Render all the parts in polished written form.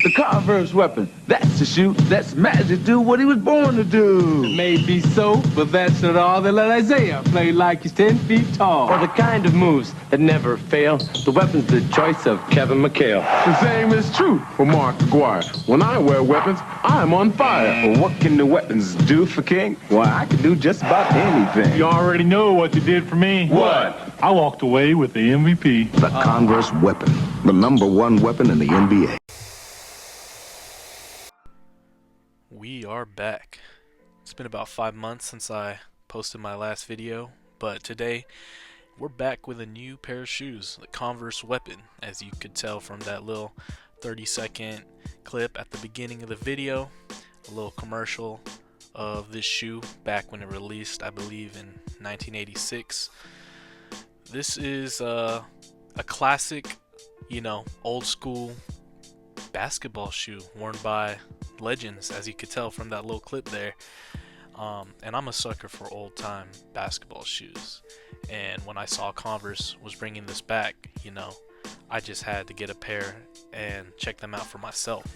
The Converse weapon. That's the shoe that's meant to do what he was born to do. It may be so, but that's not all. They let Isaiah play like he's 10 feet tall. For the kind of moves that never fail, the weapon's the choice of Kevin McHale. The same is true for Mark Aguirre. When I wear weapons, I'm on fire. Well, what can the weapons do for King? Why, I can do just about anything. You already know what you did for me. What? I walked away with the MVP. The Converse weapon, the #1 weapon in the NBA. We are back. It's been about 5 months since I posted my last video, but today we're back with a new pair of shoes, the Converse weapon, as you could tell from that little 30-second clip at the beginning of the video, a little commercial of this shoe back when it released, I believe in 1986. This is a classic, old school basketball shoe worn by legends, as you could tell from that little clip there. And I'm a sucker for old time basketball shoes, and when I saw Converse was bringing this back, I just had to get a pair and check them out for myself.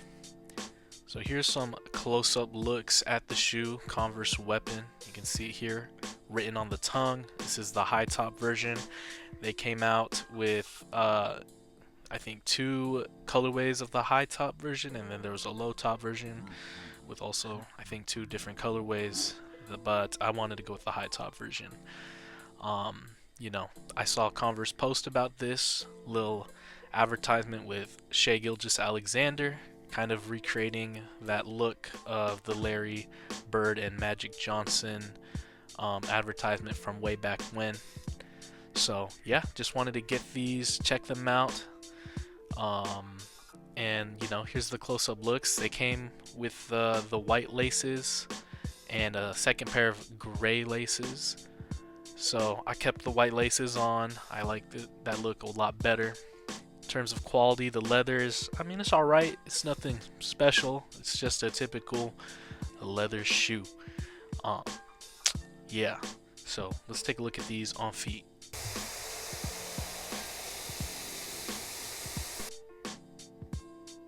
So here's some close-up looks at the shoe, Converse weapon. You can see it here written on the tongue. This is the high top version. They came out with I think 2 colorways of the high top version, and then there was a low top version with also I think 2 different colorways, but I wanted to go with the high top version. I saw Converse post about this little advertisement with Shai Gilgeous-Alexander, kind of recreating that look of the Larry Bird and Magic Johnson advertisement from way back when. So yeah, just wanted to get these, check them out. And here's the close-up looks. They came with the white laces and a second pair of gray laces. So I kept the white laces on. I like that look a lot better. In terms of quality, the leather is, it's alright. It's nothing special. It's just a typical leather shoe. Yeah. So let's take a look at these on feet.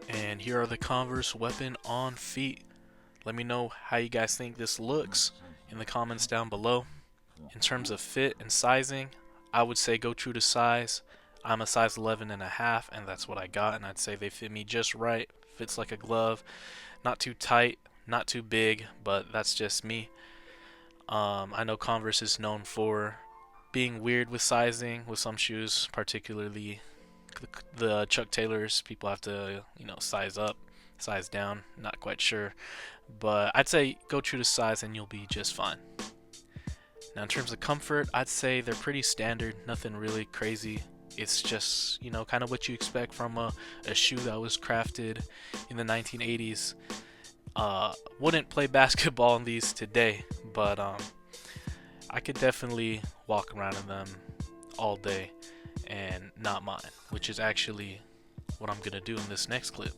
And here are the Converse weapon on feet. Let me know how you guys think this looks in the comments down below. In terms of fit and sizing, I would say go true to size. I'm a size 11.5, and that's what I got, and I'd say they fit me just right. Fits like a glove. Not too tight, not too big, but that's just me. I know Converse is known for being weird with sizing with some shoes, particularly the Chuck Taylors. People have to size up, size down, not quite sure, but I'd say go true to size and you'll be just fine. Now in terms of comfort, I'd say they're pretty standard, nothing really crazy. It's just kind of what you expect from a shoe that was crafted in the 1980s. Wouldn't play basketball in these today, but I could definitely walk around in them all day and not mind, which is actually what I'm gonna do in this next clip.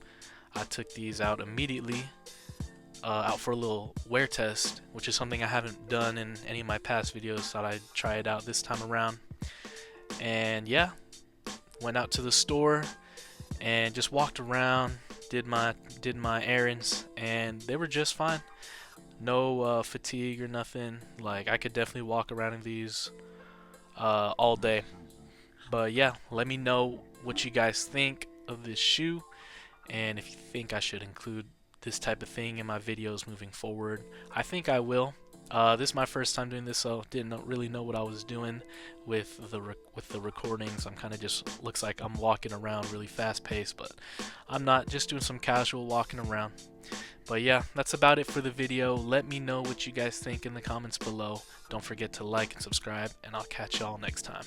I took these out immediately, out for a little wear test, which is something I haven't done in any of my past videos. Thought I'd try it out this time around, and yeah, went out to the store and just walked around, did my errands, and they were just fine. No fatigue or nothing. Like, I could definitely walk around in these all day. But yeah, let me know what you guys think of this shoe, and if you think I should include this type of thing in my videos moving forward. I think I will. This is my first time doing this, so didn't really know what I was doing with the recordings. I'm kind of just looks like I'm walking around really fast paced, but I'm not, just doing some casual walking around. But yeah, that's about it for the video. Let me know what you guys think in the comments below. Don't forget to like and subscribe, and I'll catch y'all next time.